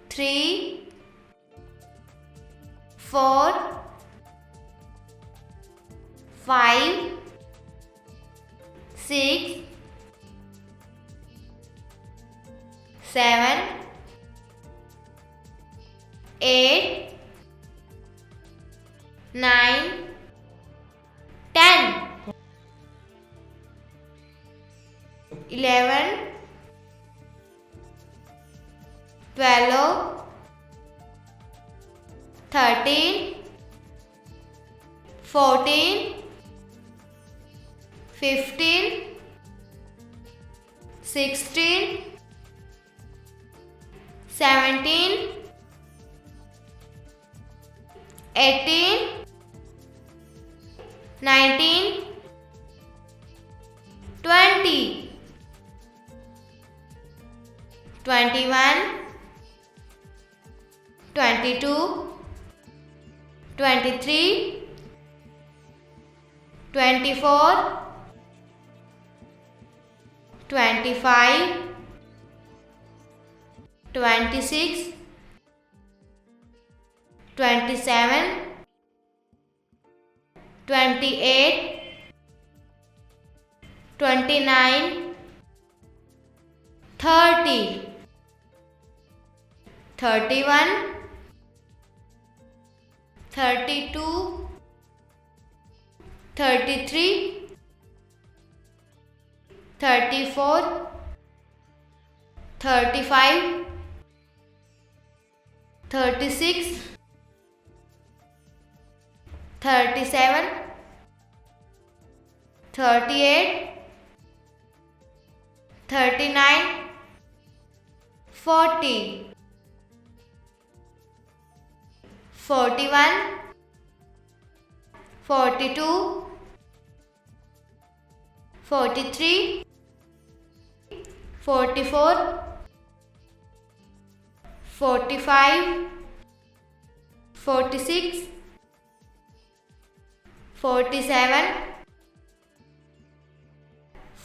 3, 4, 5, 6, 7, 8, 9, 10, 11, 12, 13, 14, 15, 16, 17, 18, 19, 20, 21, 22, 23, 24, 25, 26, 27, 28, 29, 30, 31, 32, 33, 34, 35, 36, 37, 38, 39, 40, 41, 42, 43, 44, 45, 46, 47,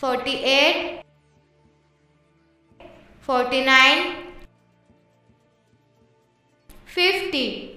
48, 49, 50.